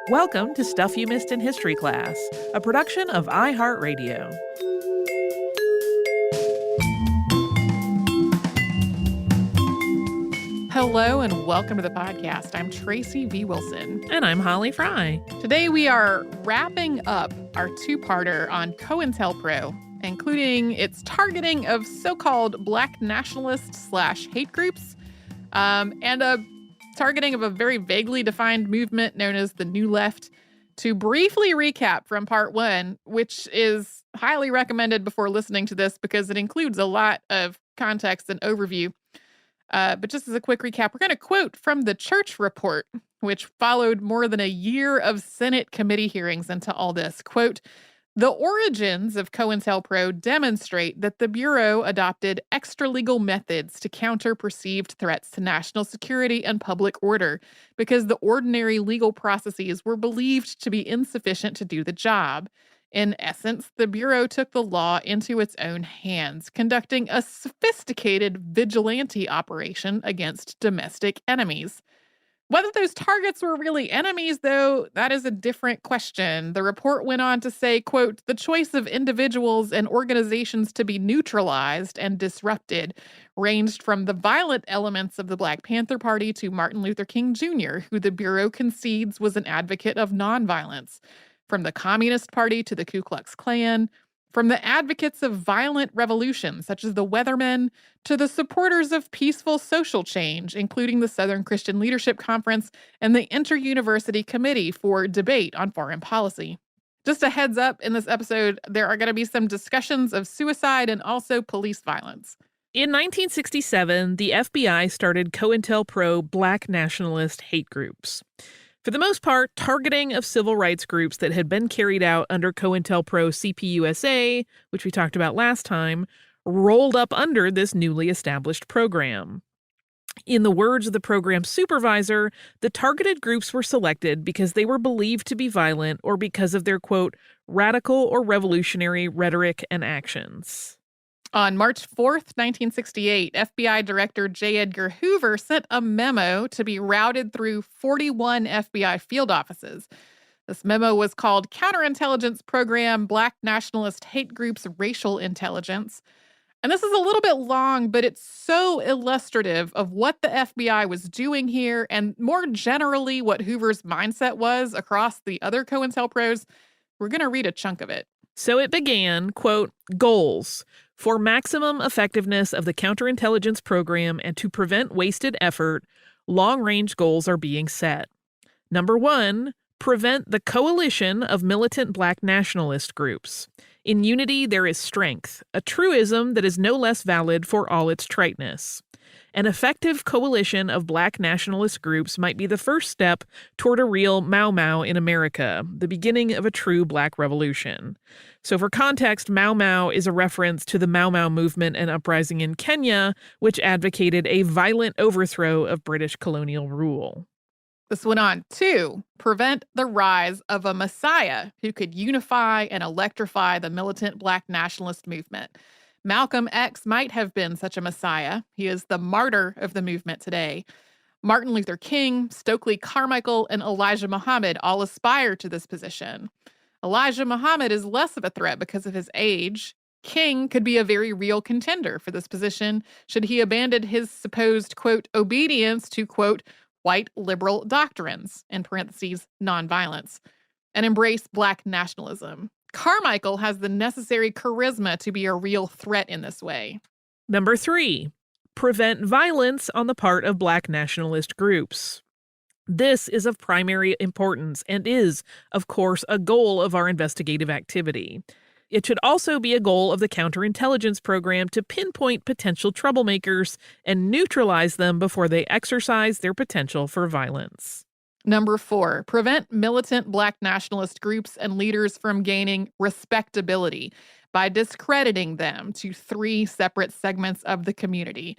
Welcome to Stuff You Missed in History Class, a production of iHeartRadio. Hello and welcome to the podcast. I'm Tracy V. Wilson. And I'm Holly Fry. Today we are wrapping up our two-parter on COINTELPRO, including its targeting of so-called black nationalist/hate groups, and a targeting of a very vaguely defined movement known as the New Left. To briefly recap from part one, which is highly recommended before listening to this because it includes a lot of context and overview. But just as a quick recap, we're going to quote from the Church Report, which followed more than a year of Senate committee hearings into all this. Quote, "The origins of COINTELPRO demonstrate that the Bureau adopted extralegal methods to counter perceived threats to national security and public order because the ordinary legal processes were believed to be insufficient to do the job. In essence, the Bureau took the law into its own hands, conducting a sophisticated vigilante operation against domestic enemies." Whether those targets were really enemies, though, that is a different question. The report went on to say, quote, "The choice of individuals and organizations to be neutralized and disrupted ranged from the violent elements of the Black Panther Party to Martin Luther King Jr., who the Bureau concedes was an advocate of nonviolence, from the Communist Party to the Ku Klux Klan, from the advocates of violent revolution, such as the Weathermen, to the supporters of peaceful social change, including the Southern Christian Leadership Conference and the Inter-University Committee for Debate on Foreign Policy." Just a heads up, in this episode, there are going to be some discussions of suicide and also police violence. In 1967, the FBI started COINTELPRO Black Nationalist Hate Groups. For the most part, targeting of civil rights groups that had been carried out under COINTELPRO CPUSA, which we talked about last time, rolled up under this newly established program. In the words of the program's supervisor, the targeted groups were selected because they were believed to be violent or because of their, quote, "radical or revolutionary rhetoric and actions." On March 4th, 1968, FBI Director J. Edgar Hoover sent a memo to be routed through 41 FBI field offices. This memo was called Counterintelligence Program Black Nationalist Hate Groups Racial Intelligence. And this is a little bit long, but it's so illustrative of what the FBI was doing here and more generally what Hoover's mindset was across the other COINTELPROs. We're going to read a chunk of it. So it began, quote, "Goals. For maximum effectiveness of the counterintelligence program and to prevent wasted effort, long-range goals are being set. Number 1, prevent the coalition of militant black nationalist groups. In unity there is strength, a truism that is no less valid for all its triteness. An effective coalition of black nationalist groups might be the first step toward a real Mau Mau in America, the beginning of a true black revolution." So for context, Mau Mau is a reference to the Mau Mau movement and uprising in Kenya, which advocated a violent overthrow of British colonial rule. This went on to prevent the rise of a messiah who could unify and electrify the militant black nationalist movement. Malcolm X might have been such a messiah. He is the martyr of the movement today. Martin Luther King, Stokely Carmichael, and Elijah Muhammad all aspire to this position. Elijah Muhammad is less of a threat because of his age. King could be a very real contender for this position should he abandon his supposed, quote, obedience to, quote, white liberal doctrines, in parentheses, nonviolence, and embrace black nationalism. Carmichael has the necessary charisma to be a real threat in this way. Number 3, prevent violence on the part of black nationalist groups. This is of primary importance and is, of course, a goal of our investigative activity. It should also be a goal of the counterintelligence program to pinpoint potential troublemakers and neutralize them before they exercise their potential for violence. Number 4, prevent militant black nationalist groups and leaders from gaining respectability by discrediting them to 3 separate segments of the community.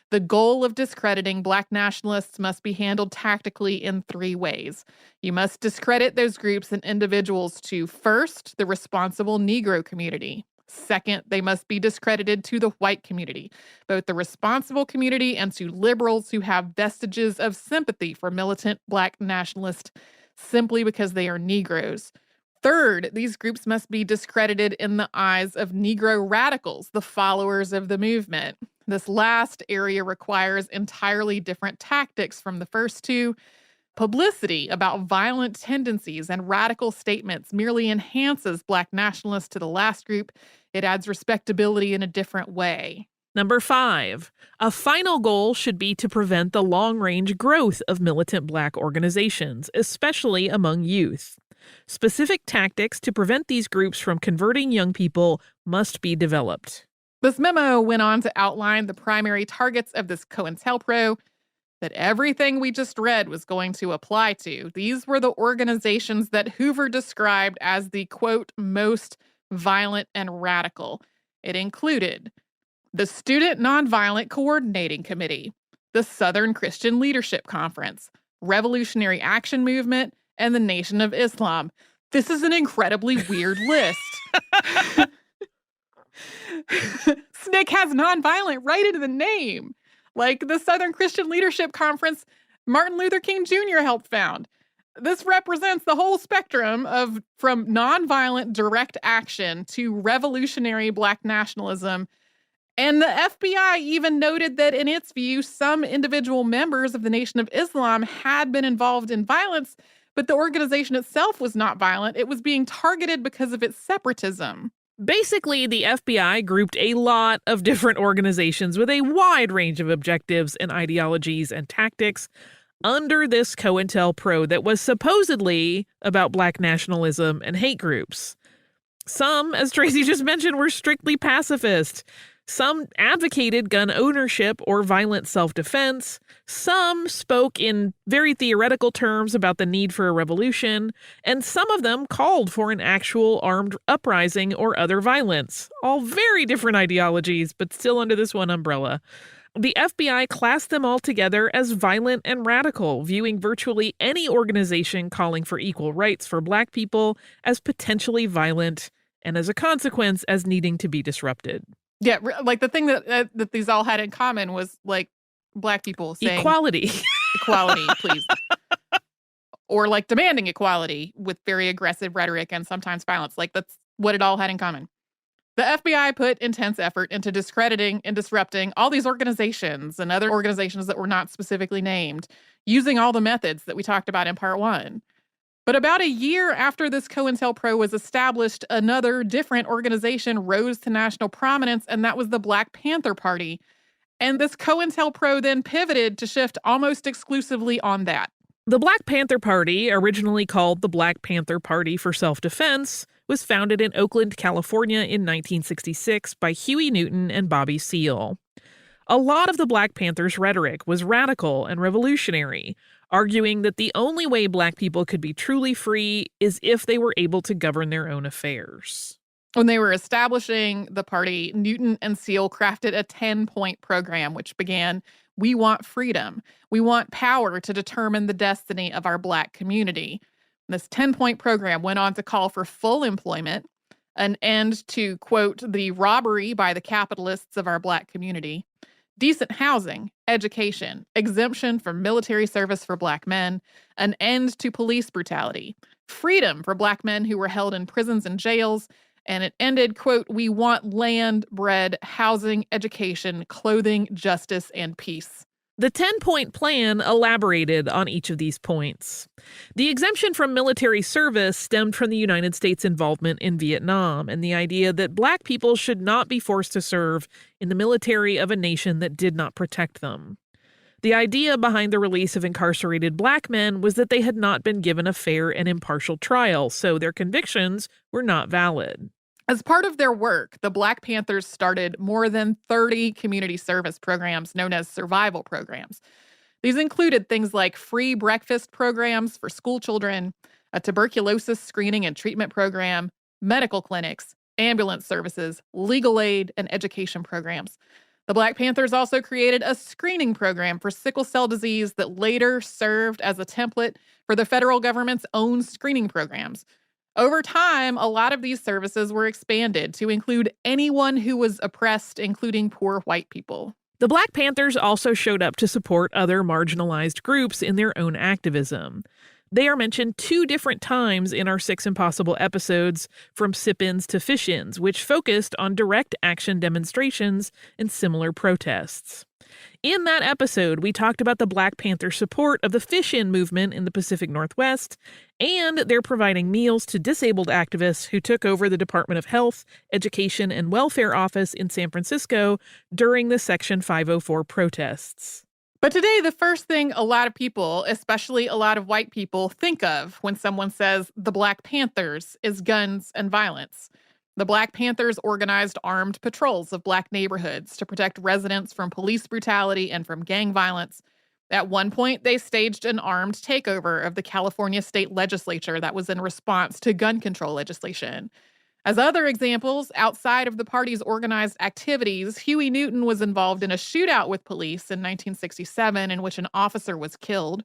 The goal of discrediting black nationalists must be handled tactically in 3 ways. You must discredit those groups and individuals to, first, the responsible Negro community. Second, they must be discredited to the white community, both the responsible community and to liberals who have vestiges of sympathy for militant black nationalist simply because they are Negroes. Third, these groups must be discredited in the eyes of Negro radicals, the followers of the movement. This last area requires entirely different tactics from the first two. Publicity about violent tendencies and radical statements merely enhances Black nationalists to the last group. It adds respectability in a different way. Number 5, a final goal should be to prevent the long-range growth of militant Black organizations, especially among youth. Specific tactics to prevent these groups from converting young people must be developed. This memo went on to outline the primary targets of this COINTELPRO that everything we just read was going to apply to. These were the organizations that Hoover described as the, quote, most violent and radical. It included the Student Nonviolent Coordinating Committee, the Southern Christian Leadership Conference, Revolutionary Action Movement, and the Nation of Islam. This is an incredibly weird list. SNCC has nonviolent right into the name. Like the Southern Christian Leadership Conference, Martin Luther King Jr. helped found. This represents the whole spectrum of from nonviolent direct action to revolutionary Black nationalism. And the FBI even noted that in its view, some individual members of the Nation of Islam had been involved in violence, but the organization itself was not violent. It was being targeted because of its separatism. Basically, the FBI grouped a lot of different organizations with a wide range of objectives and ideologies and tactics under this COINTELPRO that was supposedly about Black nationalism and hate groups. Some, as Tracy just mentioned, were strictly pacifist. Some advocated gun ownership or violent self-defense. Some spoke in very theoretical terms about the need for a revolution. And some of them called for an actual armed uprising or other violence. All very different ideologies, but still under this one umbrella. The FBI classed them all together as violent and radical, viewing virtually any organization calling for equal rights for Black people as potentially violent and as a consequence as needing to be disrupted. Yeah, like the thing that these all had in common was like Black people saying equality, please, or like demanding equality with very aggressive rhetoric and sometimes violence. Like that's what it all had in common. The FBI put intense effort into discrediting and disrupting all these organizations and other organizations that were not specifically named, using all the methods that we talked about in part 1. But about a year after this COINTELPRO was established, another different organization rose to national prominence, and that was the Black Panther Party. And this COINTELPRO then pivoted to shift almost exclusively on that. The Black Panther Party, originally called the Black Panther Party for Self-Defense, was founded in Oakland, California in 1966 by Huey Newton and Bobby Seale. A lot of the Black Panthers' rhetoric was radical and revolutionary, arguing that the only way Black people could be truly free is if they were able to govern their own affairs. When they were establishing the party, Newton and Seale crafted a 10-point program, which began, "We want freedom. We want power to determine the destiny of our Black community." This 10-point program went on to call for full employment, an end to, quote, the robbery by the capitalists of our Black community, decent housing, education, exemption from military service for Black men, an end to police brutality, freedom for Black men who were held in prisons and jails, and it ended, quote, "We want land, bread, housing, education, clothing, justice, and peace." The 10-point plan elaborated on each of these points. The exemption from military service stemmed from the United States' involvement in Vietnam and the idea that Black people should not be forced to serve in the military of a nation that did not protect them. The idea behind the release of incarcerated Black men was that they had not been given a fair and impartial trial, so their convictions were not valid. As part of their work, the Black Panthers started more than 30 community service programs known as survival programs. These included things like free breakfast programs for school children, a tuberculosis screening and treatment program, medical clinics, ambulance services, legal aid, and education programs. The Black Panthers also created a screening program for sickle cell disease that later served as a template for the federal government's own screening programs. Over time, a lot of these services were expanded to include anyone who was oppressed, including poor white people. The Black Panthers also showed up to support other marginalized groups in their own activism. They are mentioned 2 different times in our 6 Impossible episodes, from sip-ins to fish-ins, which focused on direct action demonstrations and similar protests. In that episode, we talked about the Black Panther support of the fish-in movement in the Pacific Northwest, and they're providing meals to disabled activists who took over the Department of Health, Education, and Welfare office in San Francisco during the Section 504 protests. But today, the first thing a lot of people, especially a lot of white people, think of when someone says the Black Panthers is guns and violence. The Black Panthers organized armed patrols of Black neighborhoods to protect residents from police brutality and from gang violence. At one point, they staged an armed takeover of the California state legislature that was in response to gun control legislation. As other examples, outside of the party's organized activities, Huey Newton was involved in a shootout with police in 1967 in which an officer was killed.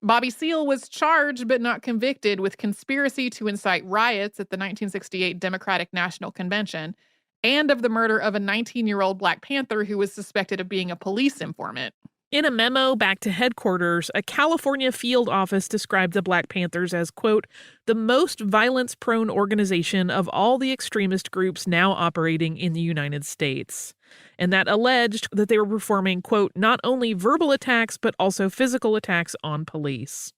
Bobby Seale was charged but not convicted with conspiracy to incite riots at the 1968 Democratic National Convention and of the murder of a 19-year-old Black Panther who was suspected of being a police informant. In a memo back to headquarters, a California field office described the Black Panthers as, quote, the most violence-prone organization of all the extremist groups now operating in the United States. And that alleged that they were performing, quote, not only verbal attacks, but also physical attacks on police.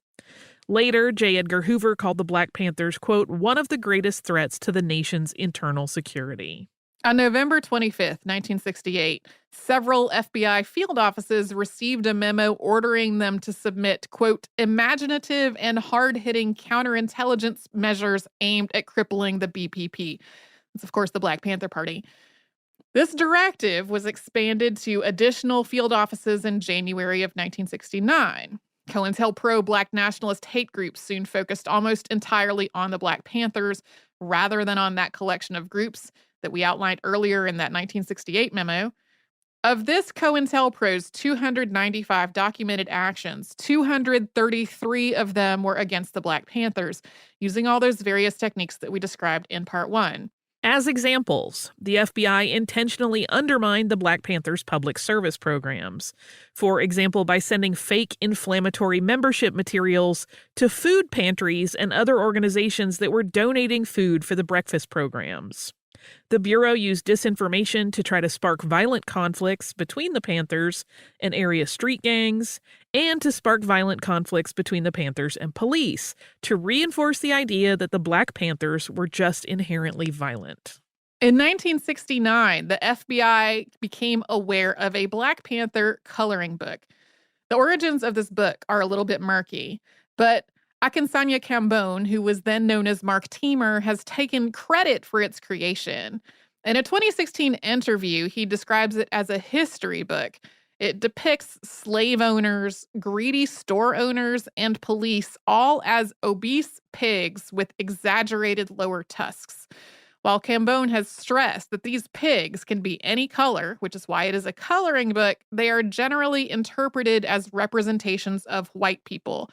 Later, J. Edgar Hoover called the Black Panthers, quote, one of the greatest threats to the nation's internal security. On November 25th, 1968, several FBI field offices received a memo ordering them to submit, quote, imaginative and hard-hitting counterintelligence measures aimed at crippling the BPP. It's, of course, the Black Panther Party. This directive was expanded to additional field offices in January of 1969. COINTELPRO Black nationalist hate groups soon focused almost entirely on the Black Panthers rather than on that collection of groups that we outlined earlier in that 1968 memo. Of this COINTELPRO's 295 documented actions, 233 of them were against the Black Panthers, using all those various techniques that we described in Part 1. As examples, the FBI intentionally undermined the Black Panthers' public service programs. For example, by sending fake inflammatory membership materials to food pantries and other organizations that were donating food for the breakfast programs. The Bureau used disinformation to try to spark violent conflicts between the Panthers and area street gangs, and to spark violent conflicts between the Panthers and police, to reinforce the idea that the Black Panthers were just inherently violent. In 1969, the FBI became aware of a Black Panther coloring book. The origins of this book are a little bit murky, but Akinsanya Cambone, who was then known as Mark Teamer, has taken credit for its creation. In a 2016 interview, he describes it as a history book. It depicts slave owners, greedy store owners, and police all as obese pigs with exaggerated lower tusks. While Cambone has stressed that these pigs can be any color, which is why it is a coloring book, they are generally interpreted as representations of white people.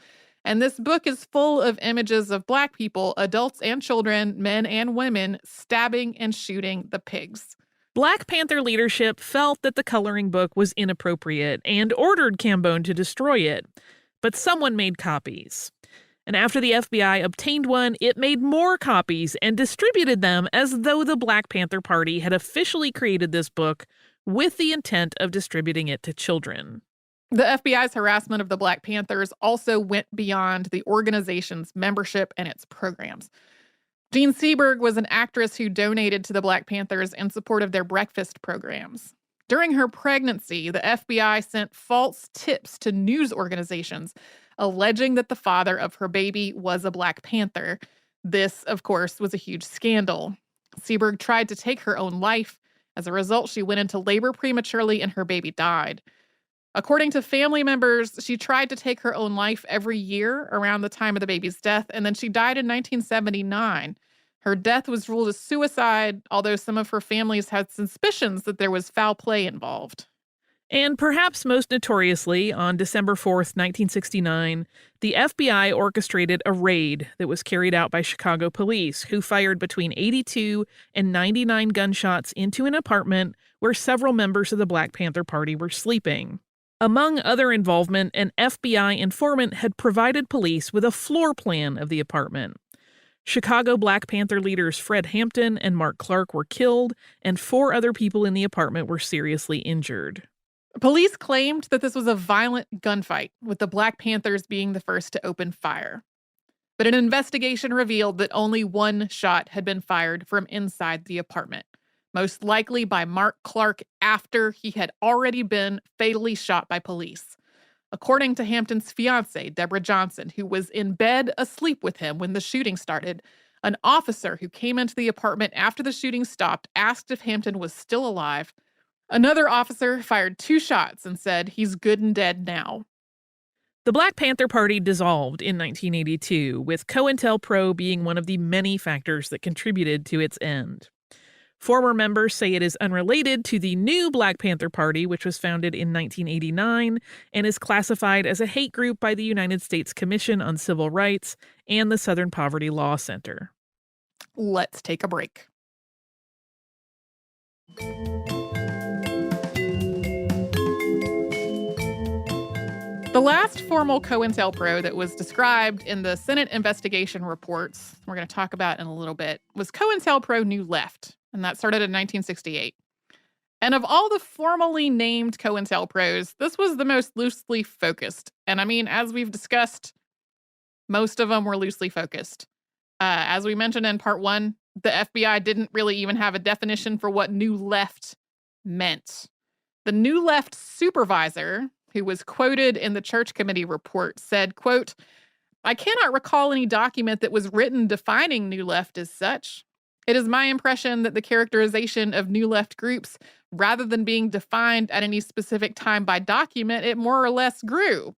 And this book is full of images of Black people, adults and children, men and women, stabbing and shooting the pigs. Black Panther leadership felt that the coloring book was inappropriate and ordered Cambone to destroy it. But someone made copies. And after the FBI obtained one, it made more copies and distributed them as though the Black Panther Party had officially created this book with the intent of distributing it to children. The FBI's harassment of the Black Panthers also went beyond the organization's membership and its programs. Jean Seberg was an actress who donated to the Black Panthers in support of their breakfast programs. During her pregnancy, the FBI sent false tips to news organizations, alleging that the father of her baby was a Black Panther. This, of course, was a huge scandal. Seberg tried to take her own life. As a result, she went into labor prematurely and her baby died. According to family members, she tried to take her own life every year around the time of the baby's death, and then she died in 1979. Her death was ruled a suicide, although some of her families had suspicions that there was foul play involved. And perhaps most notoriously, on December 4th, 1969, the FBI orchestrated a raid that was carried out by Chicago police, who fired between 82 and 99 gunshots into an apartment where several members of the Black Panther Party were sleeping. Among other involvement, an FBI informant had provided police with a floor plan of the apartment. Chicago Black Panther leaders Fred Hampton and Mark Clark were killed, and 4 other people in the apartment were seriously injured. Police claimed that this was a violent gunfight, with the Black Panthers being the first to open fire. But an investigation revealed that only one shot had been fired from inside the apartment, most likely by Mark Clark after he had already been fatally shot by police. According to Hampton's fiancée, Deborah Johnson, who was in bed asleep with him when the shooting started, an officer who came into the apartment after the shooting stopped asked if Hampton was still alive. Another officer fired 2 shots and said he's good and dead now. The Black Panther Party dissolved in 1982, with COINTELPRO being one of the many factors that contributed to its end. Former members say it is unrelated to the new Black Panther Party, which was founded in 1989 and is classified as a hate group by the United States Commission on Civil Rights and the Southern Poverty Law Center. Let's take a break. The last formal COINTELPRO that was described in the Senate investigation reports, we're going to talk about in a little bit, was COINTELPRO New Left, and that started in 1968. And of all the formally named COINTELPROs, this was the most loosely focused. And I mean, as we've discussed, most of them were loosely focused. As we mentioned in part 1, the FBI didn't really even have a definition for what New Left meant. The New Left supervisor, who was quoted in the Church Committee report, said, quote, "I cannot recall any document that was written defining New Left as such. It is my impression that the characterization of New Left groups, rather than being defined at any specific time by document, it more or less grew.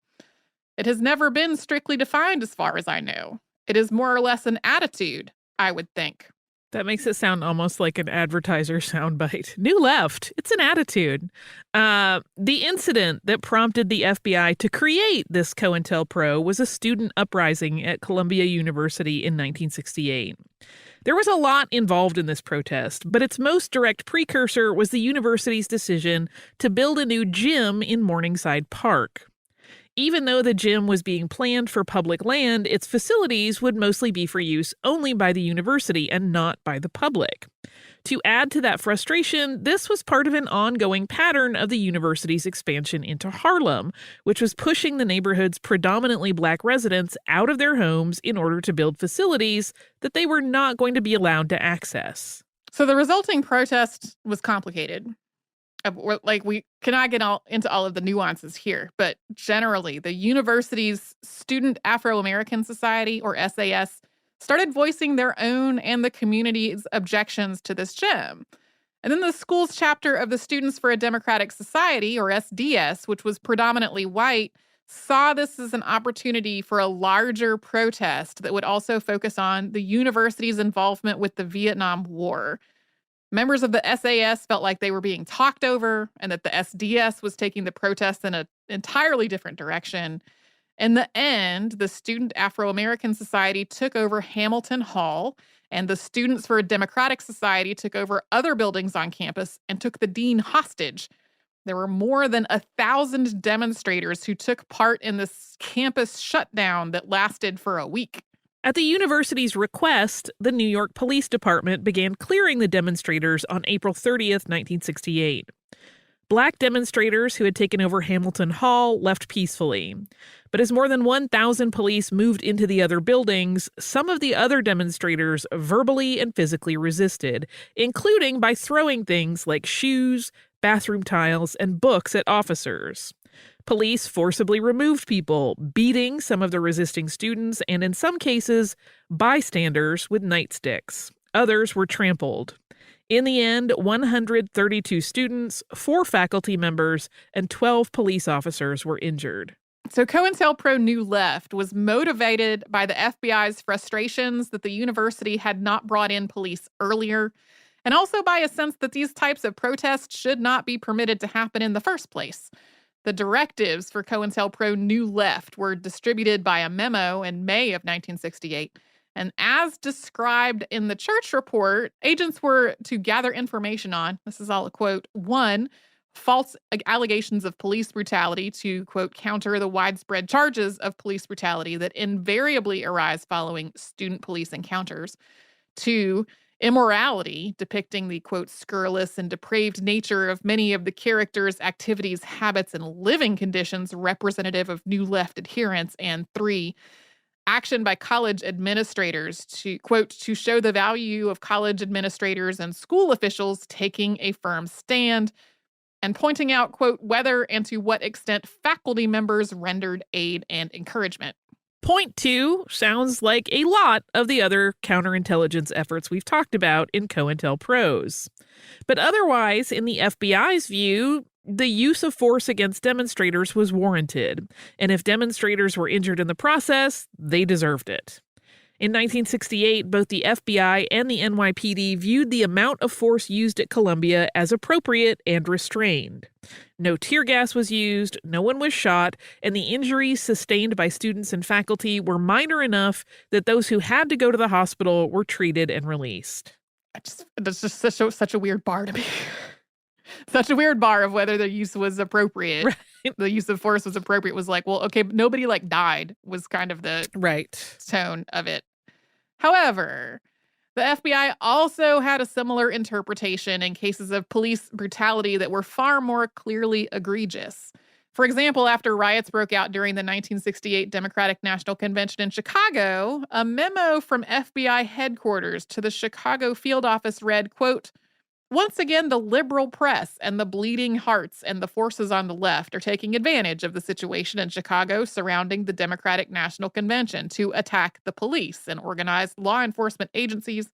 It has never been strictly defined as far as I know. It is more or less an attitude, I would think." That makes it sound almost like an advertiser soundbite. New Left. It's an attitude. The incident that prompted the FBI to create this COINTELPRO was a student uprising at Columbia University in 1968. There was a lot involved in this protest, but its most direct precursor was the university's decision to build a new gym in Morningside Park. Even though the gym was being planned for public land, its facilities would mostly be for use only by the university and not by the public. To add to that frustration, this was part of an ongoing pattern of the university's expansion into Harlem, which was pushing the neighborhood's predominantly Black residents out of their homes in order to build facilities that they were not going to be allowed to access. So the resulting protest was complicated. We cannot get into all of the nuances here, but generally, the university's Student Afro-American Society, or SAS, started voicing their own and the community's objections to this gym. And then the school's chapter of the Students for a Democratic Society, or SDS, which was predominantly white, saw this as an opportunity for a larger protest that would also focus on the university's involvement with the Vietnam War. Members of the SAS felt like they were being talked over and that the SDS was taking the protests in an entirely different direction. In the end, the Student Afro-American Society took over Hamilton Hall, and the Students for a Democratic Society took over other buildings on campus and took the dean hostage. There were more than 1,000 demonstrators who took part in this campus shutdown that lasted for a week. At the university's request, the New York Police Department began clearing the demonstrators on April 30th, 1968. Black demonstrators who had taken over Hamilton Hall left peacefully. But as more than 1,000 police moved into the other buildings, some of the other demonstrators verbally and physically resisted, including by throwing things like shoes, bathroom tiles, and books at officers. Police forcibly removed people, beating some of the resisting students and, in some cases, bystanders with nightsticks. Others were trampled. In the end, 132 students, 4 faculty members, and 12 police officers were injured. So COINTELPRO New Left was motivated by the FBI's frustrations that the university had not brought in police earlier, and also by a sense that these types of protests should not be permitted to happen in the first place. The directives for COINTELPRO New Left were distributed by a memo in May of 1968. And as described in the Church report, agents were to gather information on, this is all a quote, 1, false allegations of police brutality to, quote, counter the widespread charges of police brutality that invariably arise following student police encounters. 2, immorality, depicting the, quote, scurrilous and depraved nature of many of the characters, activities, habits, and living conditions representative of New Left adherents. And 3, action by college administrators to, quote, to show the value of college administrators and school officials taking a firm stand and pointing out, quote, whether and to what extent faculty members rendered aid and encouragement. Point 2 sounds like a lot of the other counterintelligence efforts we've talked about in COINTELPROs. But otherwise, in the FBI's view, the use of force against demonstrators was warranted, and if demonstrators were injured in the process, they deserved it. In 1968, both the FBI and the NYPD viewed the amount of force used at Columbia as appropriate and restrained. No tear gas was used, no one was shot, and the injuries sustained by students and faculty were minor enough that those who had to go to the hospital were treated and released. That's just such a weird bar to me. Such a weird bar of whether the use was appropriate. Right. The use of force was appropriate was like, well, okay, but nobody died was kind of the tone of it. However, the FBI also had a similar interpretation in cases of police brutality that were far more clearly egregious. For example, after riots broke out during the 1968 Democratic National Convention in Chicago, a memo from FBI headquarters to the Chicago field office read, quote, once again, the liberal press and the bleeding hearts and the forces on the left are taking advantage of the situation in Chicago surrounding the Democratic National Convention to attack the police and organized law enforcement agencies.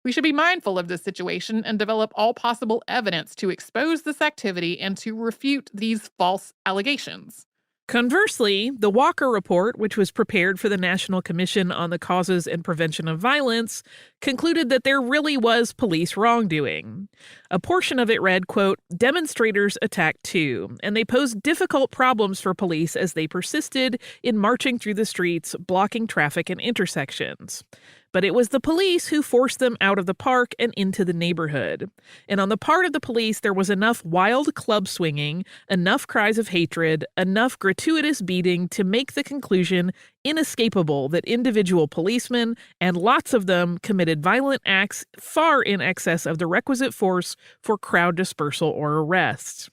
We should be mindful of this situation and develop all possible evidence to expose this activity and to refute these false allegations. Conversely, the Walker Report, which was prepared for the National Commission on the Causes and Prevention of Violence, concluded that there really was police wrongdoing. A portion of it read, quote, demonstrators attacked too, and they posed difficult problems for police as they persisted in marching through the streets, blocking traffic and intersections. But it was the police who forced them out of the park and into the neighborhood. And on the part of the police, there was enough wild club swinging, enough cries of hatred, enough gratuitous beating to make the conclusion inescapable that individual policemen, and lots of them, committed violent acts far in excess of the requisite force for crowd dispersal or arrest.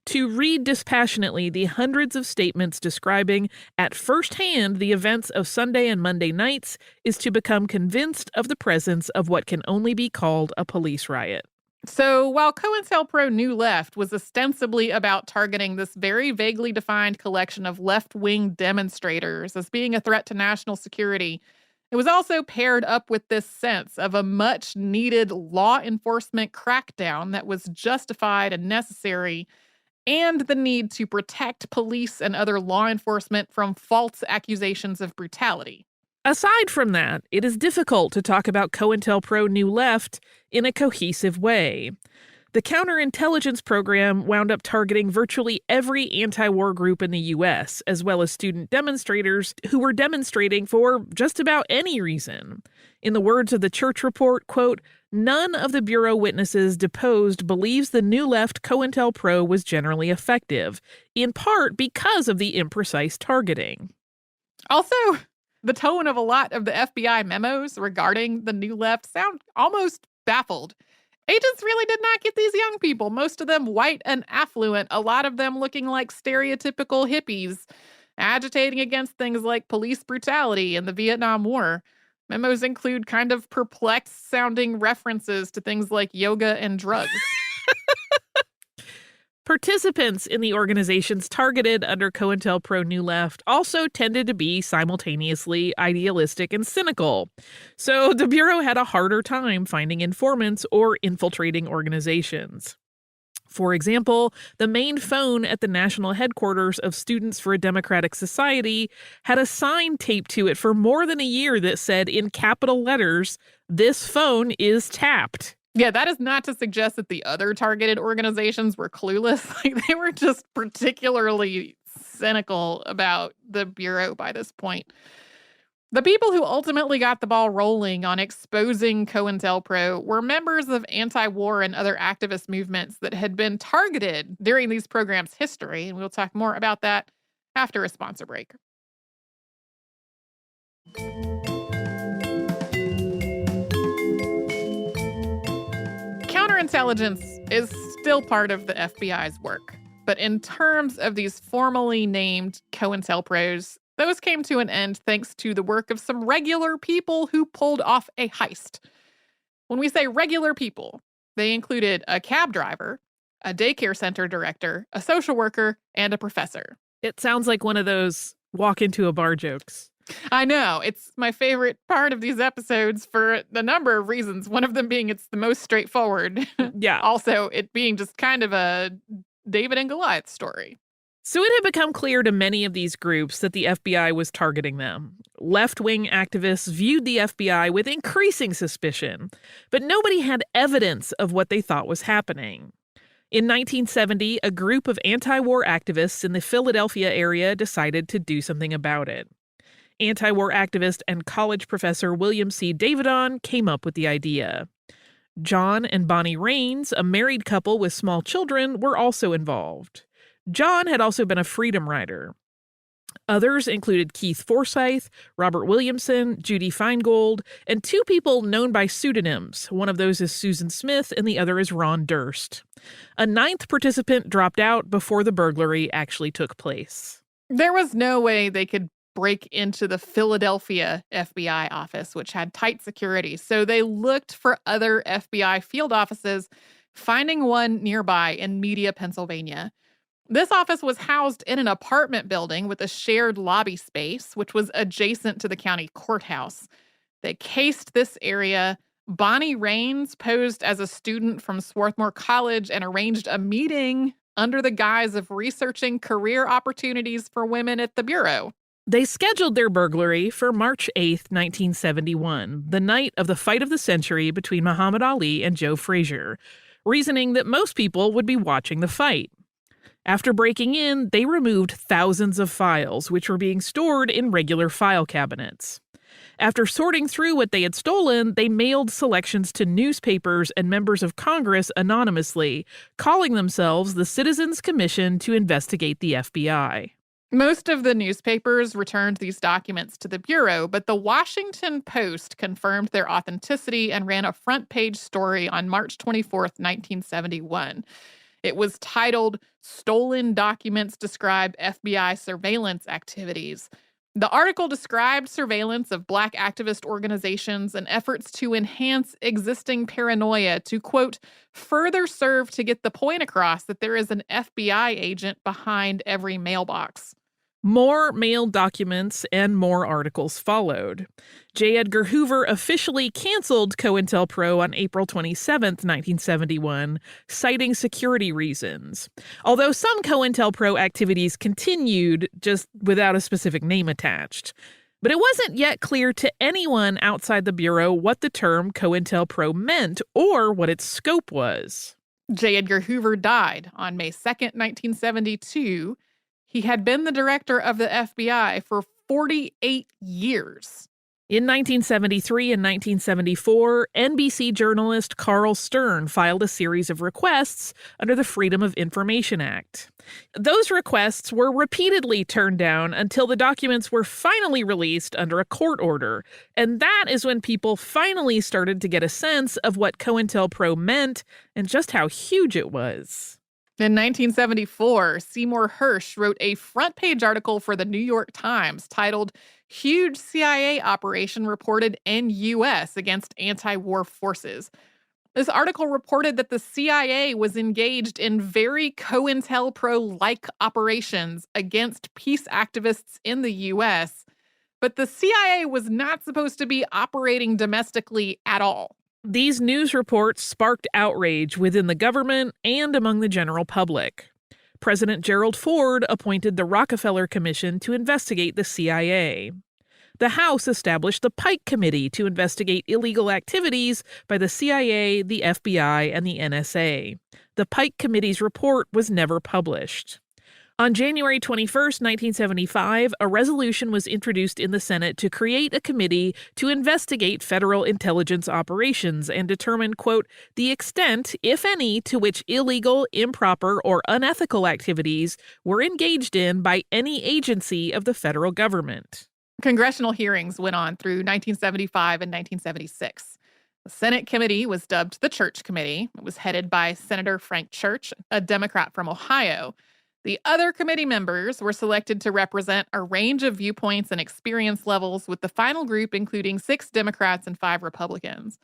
To read dispassionately the hundreds of statements describing at first hand the events of Sunday and Monday nights is to become convinced of the presence of what can only be called a police riot. So while COINTELPRO New Left was ostensibly about targeting this very vaguely defined collection of left-wing demonstrators as being a threat to national security, it was also paired up with this sense of a much-needed law enforcement crackdown that was justified and necessary, and the need to protect police and other law enforcement from false accusations of brutality. Aside from that, it is difficult to talk about COINTELPRO New Left in a cohesive way. The counterintelligence program wound up targeting virtually every anti-war group in the U.S., as well as student demonstrators who were demonstrating for just about any reason. In the words of the Church Report, quote, none of the Bureau witnesses deposed believes the New Left COINTELPRO was generally effective, in part because of the imprecise targeting. Also, the tone of a lot of the FBI memos regarding the New Left sound almost baffled. Agents really did not get these young people, most of them white and affluent, a lot of them looking like stereotypical hippies, agitating against things like police brutality and the Vietnam War. Memos include kind of perplexed-sounding references to things like yoga and drugs. Participants in the organizations targeted under COINTELPRO New Left also tended to be simultaneously idealistic and cynical. So the Bureau had a harder time finding informants or infiltrating organizations. For example, the main phone at the national headquarters of Students for a Democratic Society had a sign taped to it for more than a year that said in capital letters, "This phone is tapped." Yeah, that is not to suggest that the other targeted organizations were clueless. They were just particularly cynical about the Bureau by this point. The people who ultimately got the ball rolling on exposing COINTELPRO were members of anti-war and other activist movements that had been targeted during these programs' history, and we'll talk more about that after a sponsor break. Counterintelligence is still part of the FBI's work, but in terms of these formally named COINTELPROs, those came to an end thanks to the work of some regular people who pulled off a heist. When we say regular people, they included a cab driver, a daycare center director, a social worker, and a professor. It sounds like one of those walk into a bar jokes. I know. It's my favorite part of these episodes for a number of reasons. One of them being it's the most straightforward. Yeah. Also, it being just kind of a David and Goliath story. So it had become clear to many of these groups that the FBI was targeting them. Left-wing activists viewed the FBI with increasing suspicion, but nobody had evidence of what they thought was happening. In 1970, a group of anti-war activists in the Philadelphia area decided to do something about it. Anti-war activist and college professor William C. Davidon came up with the idea. John and Bonnie Raines, a married couple with small children, were also involved. John had also been a freedom rider. Others included Keith Forsyth, Robert Williamson, Judy Feingold, and two people known by pseudonyms. One of those is Susan Smith, and the other is Ron Durst. A ninth participant dropped out before the burglary actually took place. There was no way they could break into the Philadelphia FBI office, which had tight security, so they looked for other FBI field offices, finding one nearby in Media, Pennsylvania. This office was housed in an apartment building with a shared lobby space, which was adjacent to the county courthouse. They cased this area. Bonnie Raines posed as a student from Swarthmore College and arranged a meeting under the guise of researching career opportunities for women at the Bureau. They scheduled their burglary for March 8, 1971, the night of the fight of the century between Muhammad Ali and Joe Frazier, reasoning that most people would be watching the fight. After breaking in, they removed thousands of files, which were being stored in regular file cabinets. After sorting through what they had stolen, they mailed selections to newspapers and members of Congress anonymously, calling themselves the Citizens Commission to investigate the FBI. Most of the newspapers returned these documents to the Bureau, but the Washington Post confirmed their authenticity and ran a front-page story on March 24, 1971. It was titled, "Stolen Documents Describe FBI Surveillance Activities." The article described surveillance of Black activist organizations and efforts to enhance existing paranoia to, quote, further serve to get the point across that there is an FBI agent behind every mailbox. More mailed documents and more articles followed. J. Edgar Hoover officially canceled COINTELPRO on April 27, 1971, citing security reasons. Although some COINTELPRO activities continued, just without a specific name attached. But it wasn't yet clear to anyone outside the Bureau what the term COINTELPRO meant or what its scope was. J. Edgar Hoover died on May 2, 1972. He had been the director of the FBI for 48 years. In 1973 and 1974, NBC journalist Carl Stern filed a series of requests under the Freedom of Information Act. Those requests were repeatedly turned down until the documents were finally released under a court order, and that is when people finally started to get a sense of what COINTELPRO meant and just how huge it was. In 1974, Seymour Hersh wrote a front-page article for the New York Times titled, "Huge CIA Operation Reported in U.S. Against Anti-War Forces." This article reported that the CIA was engaged in very COINTELPRO-like operations against peace activists in the U.S., but the CIA was not supposed to be operating domestically at all. These news reports sparked outrage within the government and among the general public. President Gerald Ford appointed the Rockefeller Commission to investigate the CIA. The House established the Pike Committee to investigate illegal activities by the CIA, the FBI, and the NSA. The Pike Committee's report was never published. On January 21st, 1975, a resolution was introduced in the Senate to create a committee to investigate federal intelligence operations and determine, quote, the extent, if any, to which illegal, improper, or unethical activities were engaged in by any agency of the federal government. Congressional hearings went on through 1975 and 1976. The Senate committee was dubbed the Church Committee. It was headed by Senator Frank Church, a Democrat from Ohio. The other committee members were selected to represent a range of viewpoints and experience levels, with the final group including 6 Democrats and 5 Republicans.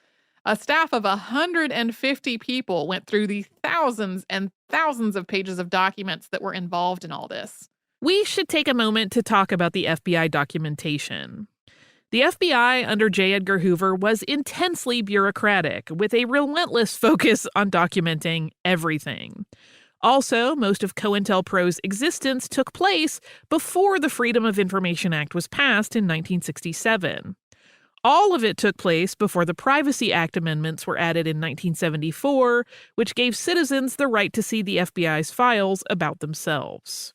A staff of 150 people went through the thousands and thousands of pages of documents that were involved in all this. We should take a moment to talk about the FBI documentation. The FBI under J. Edgar Hoover was intensely bureaucratic, with a relentless focus on documenting everything. Also, most of COINTELPRO's existence took place before the Freedom of Information Act was passed in 1967. All of it took place before the Privacy Act amendments were added in 1974, which gave citizens the right to see the FBI's files about themselves.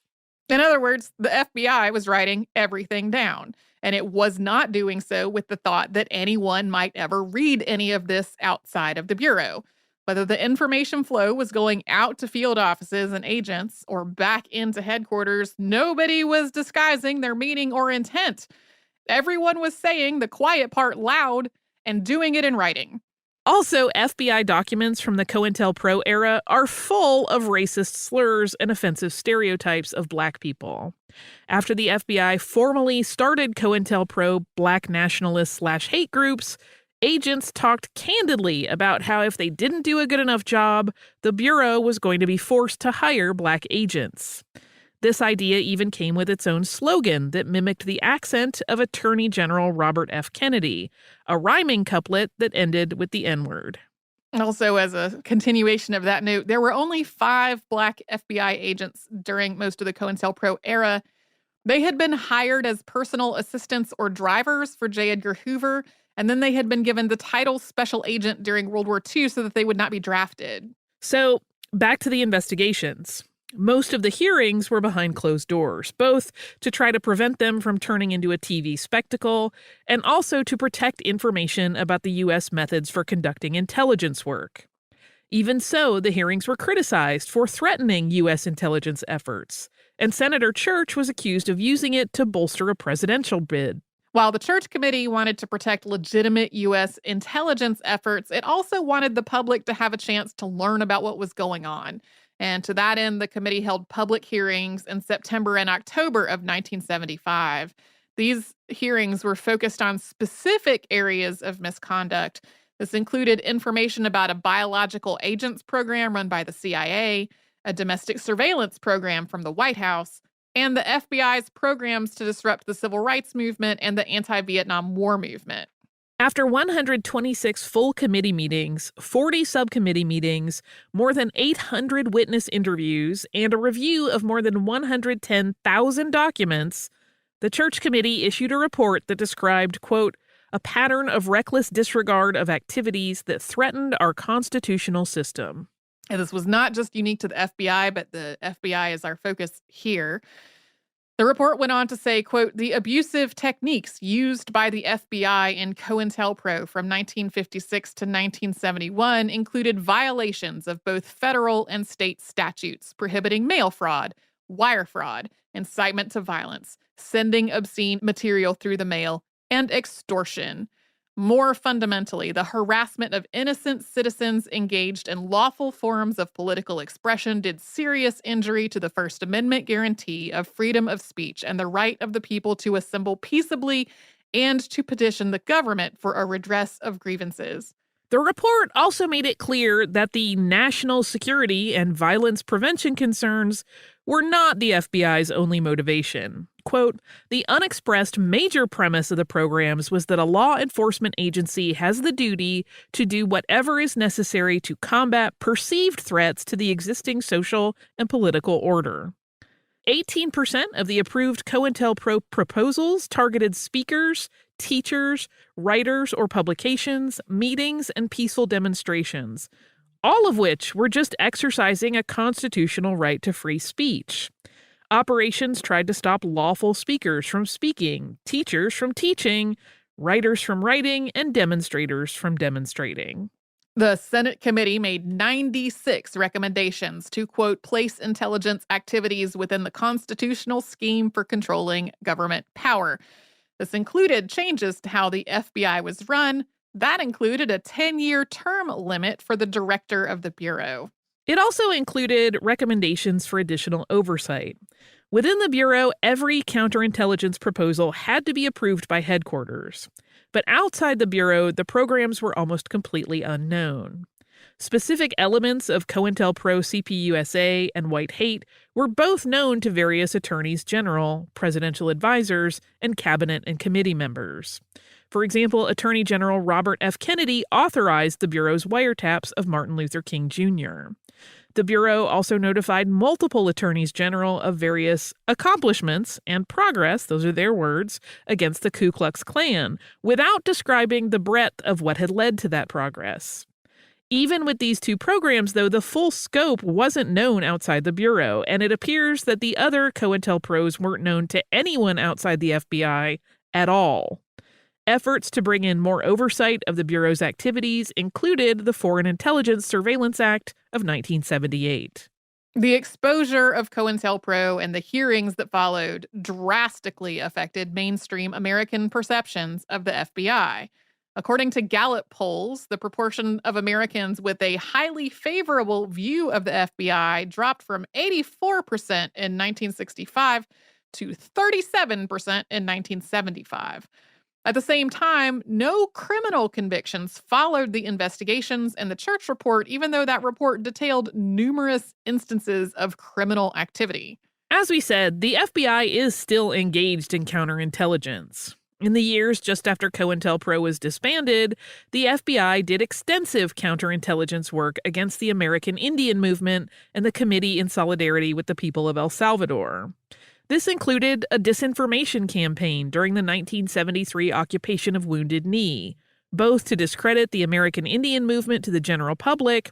In other words, the FBI was writing everything down, and it was not doing so with the thought that anyone might ever read any of this outside of the Bureau. Whether the information flow was going out to field offices and agents or back into headquarters, nobody was disguising their meaning or intent. Everyone was saying the quiet part loud and doing it in writing. Also, FBI documents from the COINTELPRO era are full of racist slurs and offensive stereotypes of Black people. After the FBI formally started COINTELPRO Black nationalist/hate groups, agents talked candidly about how if they didn't do a good enough job, the Bureau was going to be forced to hire Black agents. This idea even came with its own slogan that mimicked the accent of Attorney General Robert F. Kennedy, a rhyming couplet that ended with the N-word. Also, as a continuation of that note, there were only 5 Black FBI agents during most of the COINTELPRO era. They had been hired as personal assistants or drivers for J. Edgar Hoover, and then they had been given the title Special Agent during World War II so that they would not be drafted. So, back to the investigations. Most of the hearings were behind closed doors, both to try to prevent them from turning into a TV spectacle and also to protect information about the U.S. methods for conducting intelligence work. Even so, the hearings were criticized for threatening U.S. intelligence efforts, and Senator Church was accused of using it to bolster a presidential bid. While the Church Committee wanted to protect legitimate U.S. intelligence efforts, it also wanted the public to have a chance to learn about what was going on. And to that end, the committee held public hearings in September and October of 1975. These hearings were focused on specific areas of misconduct. This included information about a biological agents program run by the CIA, a domestic surveillance program from the White House, and the FBI's programs to disrupt the civil rights movement and the anti-Vietnam War movement. After 126 full committee meetings, 40 subcommittee meetings, more than 800 witness interviews, and a review of more than 110,000 documents, the Church Committee issued a report that described, quote, a pattern of reckless disregard of activities that threatened our constitutional system. And this was not just unique to the FBI, but the FBI is our focus here. The report went on to say, quote, the abusive techniques used by the FBI in COINTELPRO from 1956 to 1971 included violations of both federal and state statutes prohibiting mail fraud, wire fraud, incitement to violence, sending obscene material through the mail, and extortion. More fundamentally, the harassment of innocent citizens engaged in lawful forms of political expression did serious injury to the First Amendment guarantee of freedom of speech and the right of the people to assemble peaceably and to petition the government for a redress of grievances. The report also made it clear that the national security and violence prevention concerns were not the FBI's only motivation. Quote, the unexpressed major premise of the programs was that a law enforcement agency has the duty to do whatever is necessary to combat perceived threats to the existing social and political order. 18% of the approved COINTELPRO proposals targeted speakers, teachers, writers or publications, meetings, and peaceful demonstrations, all of which were just exercising a constitutional right to free speech. Operations tried to stop lawful speakers from speaking, teachers from teaching, writers from writing, and demonstrators from demonstrating. The Senate committee made 96 recommendations to, quote, place intelligence activities within the constitutional scheme for controlling government power. This included changes to how the FBI was run. That included a 10-year term limit for the director of the Bureau. It also included recommendations for additional oversight. Within the Bureau, every counterintelligence proposal had to be approved by headquarters. But outside the Bureau, the programs were almost completely unknown. Specific elements of COINTELPRO CPUSA and White Hate were both known to various attorneys general, presidential advisors, and cabinet and committee members. For example, Attorney General Robert F. Kennedy authorized the Bureau's wiretaps of Martin Luther King Jr. The Bureau also notified multiple attorneys general of various accomplishments and progress, those are their words, against the Ku Klux Klan, without describing the breadth of what had led to that progress. Even with these two programs, though, the full scope wasn't known outside the Bureau, and it appears that the other COINTELPROs weren't known to anyone outside the FBI at all. Efforts to bring in more oversight of the Bureau's activities included the Foreign Intelligence Surveillance Act of 1978. The exposure of COINTELPRO and the hearings that followed drastically affected mainstream American perceptions of the FBI. According to Gallup polls, the proportion of Americans with a highly favorable view of the FBI dropped from 84% in 1965 to 37% in 1975. At the same time, no criminal convictions followed the investigations and the Church report, even though that report detailed numerous instances of criminal activity. As we said, the FBI is still engaged in counterintelligence. In the years just after COINTELPRO was disbanded, the FBI did extensive counterintelligence work against the American Indian Movement and the Committee in Solidarity with the People of El Salvador. This included a disinformation campaign during the 1973 occupation of Wounded Knee, both to discredit the American Indian Movement to the general public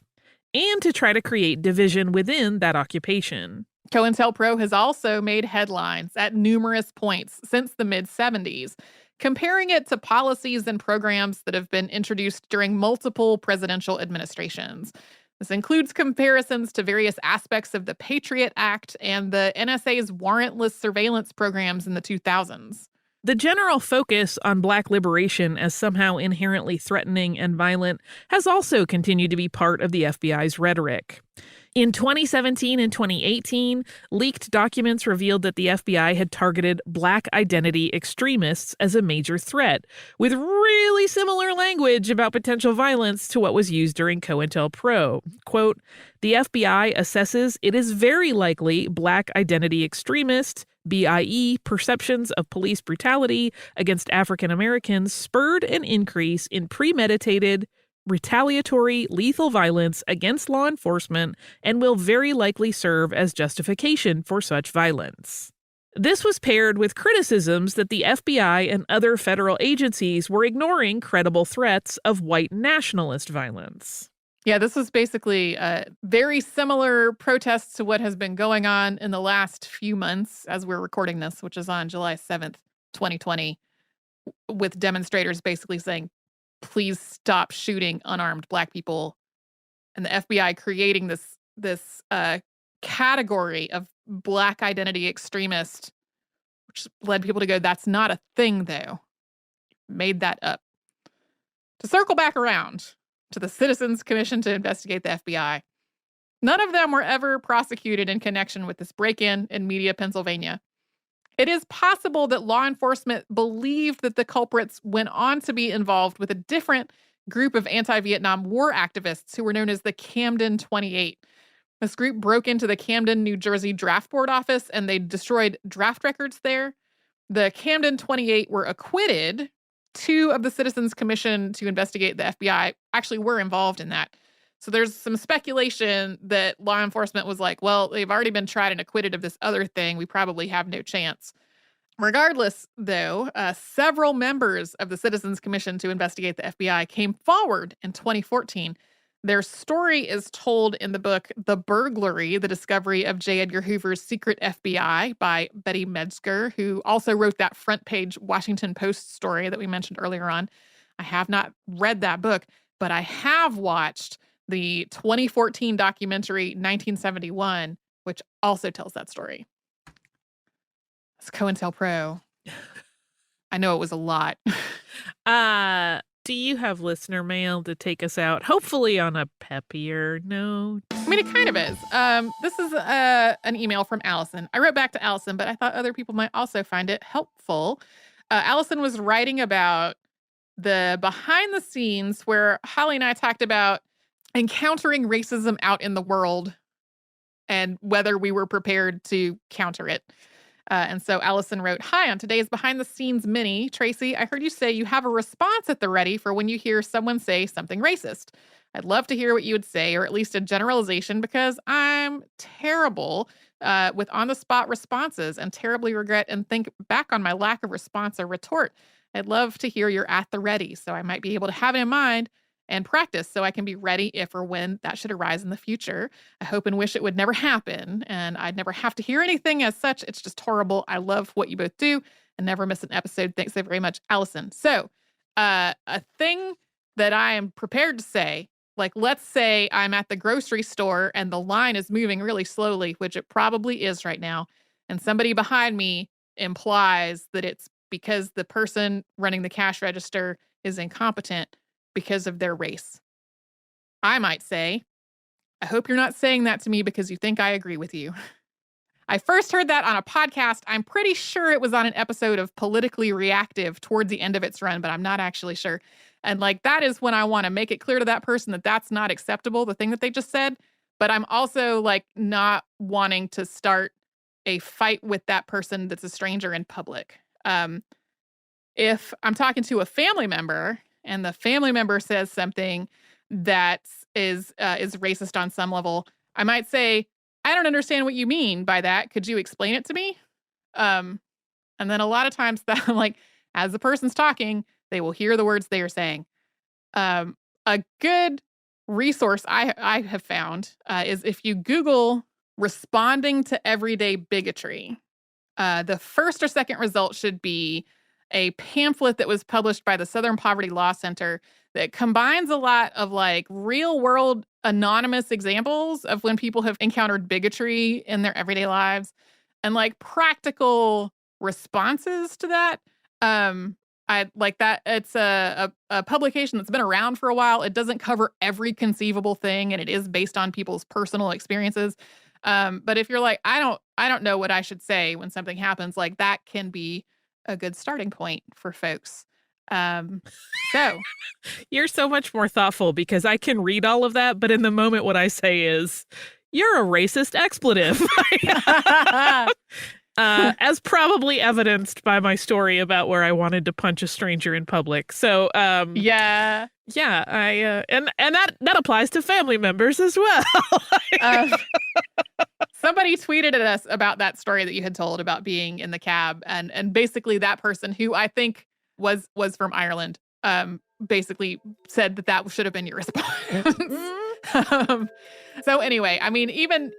and to try to create division within that occupation. COINTELPRO has also made headlines at numerous points since the mid-70s, comparing it to policies and programs that have been introduced during multiple presidential administrations. This includes comparisons to various aspects of the Patriot Act and the NSA's warrantless surveillance programs in the 2000s. The general focus on Black liberation as somehow inherently threatening and violent has also continued to be part of the FBI's rhetoric. In 2017 and 2018, leaked documents revealed that the FBI had targeted Black identity extremists as a major threat, with really similar language about potential violence to what was used during COINTELPRO. Quote, the FBI assesses it is very likely Black identity extremists, BIE, perceptions of police brutality against African Americans spurred an increase in premeditated, retaliatory, lethal violence against law enforcement and will very likely serve as justification for such violence. This was paired with criticisms that the FBI and other federal agencies were ignoring credible threats of white nationalist violence. Yeah, this was basically very similar protests to what has been going on in the last few months as we're recording this, which is on July 7th, 2020, with demonstrators basically saying, please stop shooting unarmed Black people, and the FBI creating this category of Black identity extremist, which led people to go, that's not a thing, though. Made that up. To circle back around to the Citizens Commission to investigate the FBI, none of them were ever prosecuted in connection with this break-in in Media, Pennsylvania. It is possible that law enforcement believed that the culprits went on to be involved with a different group of anti-Vietnam War activists who were known as the Camden 28. This group broke into the Camden, New Jersey draft board office and they destroyed draft records there. The Camden 28 were acquitted. 2 of the Citizens Commission to investigate the FBI actually were involved in that. So there's some speculation that law enforcement was like, well, they've already been tried and acquitted of this other thing. We probably have no chance. Regardless, though, several members of the Citizens Commission to investigate the FBI came forward in 2014 Their story is told in the book The Burglary, The Discovery of J. Edgar Hoover's Secret FBI by Betty Metzger, who also wrote that front page Washington Post story that we mentioned earlier on. I have not read that book, but I have watched the 2014 documentary 1971, which also tells that story. It's COINTELPRO. I know it was a lot. Do you have listener mail to take us out? Hopefully on a peppier note. I mean, it kind of is. This is an email from Allison. I wrote back to Allison, but I thought other people might also find it helpful. Allison was writing about the behind the scenes where Holly and I talked about encountering racism out in the world and whether we were prepared to counter it. And so Allison wrote, "Hi, on today's behind the scenes mini, Tracy, I heard you say you have a response at the ready for when you hear someone say something racist. I'd love to hear what you would say, or at least a generalization, because I'm terrible with on-the-spot responses and terribly regret and think back on my lack of response or retort. I'd love to hear you're at the ready, so I might be able to have it in mind and practice so I can be ready if or when that should arise in the future. I hope and wish it would never happen, and I'd never have to hear anything as such. It's just horrible. I love what you both do and never miss an episode. Thanks so very much, Allison." So a thing that I am prepared to say, like, let's say I'm at the grocery store and the line is moving really slowly, which it probably is right now, and somebody behind me implies that it's because the person running the cash register is incompetent because of their race. I might say, I hope you're not saying that to me because you think I agree with you. I first heard that on a podcast. I'm pretty sure it was on an episode of Politically Reactive towards the end of its run, but I'm not actually sure. And like, that is when I want to make it clear to that person that that's not acceptable, the thing that they just said. But I'm also like not wanting to start a fight with that person that's a stranger in public. If I'm talking to a family member and the family member says something that is racist on some level, I might say, "I don't understand what you mean by that. Could you explain it to me?" And then a lot of times that, like, as the person's talking, they will hear the words they are saying. A good resource I have found is if you Google responding to everyday bigotry, the first or second result should be a pamphlet that was published by the Southern Poverty Law Center that combines a lot of like real world anonymous examples of when people have encountered bigotry in their everyday lives and like practical responses to that. I like that. It's a publication that's been around for a while. It doesn't cover every conceivable thing, and it is based on people's personal experiences. But if you're like, I don't know what I should say when something happens, like that can be a good starting point for folks. So You're so much more thoughtful because I can read all of that, but in the moment what I say is, "You're a racist expletive." As probably evidenced by my story about where I wanted to punch a stranger in public. So, yeah, I and that applies to family members as well. somebody tweeted at us about that story that you had told about being in the cab, and basically that person, who I think was from Ireland, basically said that should have been your response. So anyway, I mean, even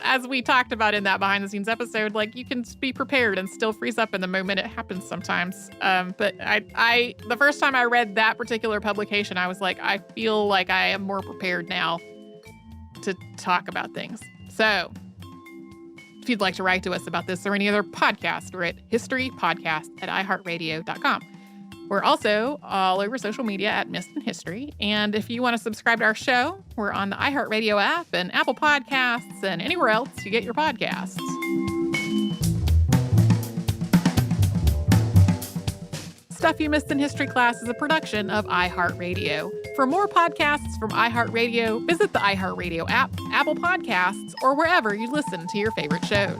as we talked about in that behind the scenes episode, like, you can be prepared and still freeze up in the moment. It happens sometimes. But I the first time I read that particular publication, I was like, I feel like I am more prepared now to talk about things. So if you'd like to write to us about this or any other podcast, we're at historypodcast@iheartradio.com. We're also all over social media at Missed in History. And if you want to subscribe to our show, we're on the iHeartRadio app and Apple Podcasts and anywhere else you get your podcasts. Stuff You Missed in History Class is a production of iHeartRadio. For more podcasts from iHeartRadio, visit the iHeartRadio app, Apple Podcasts, or wherever you listen to your favorite shows.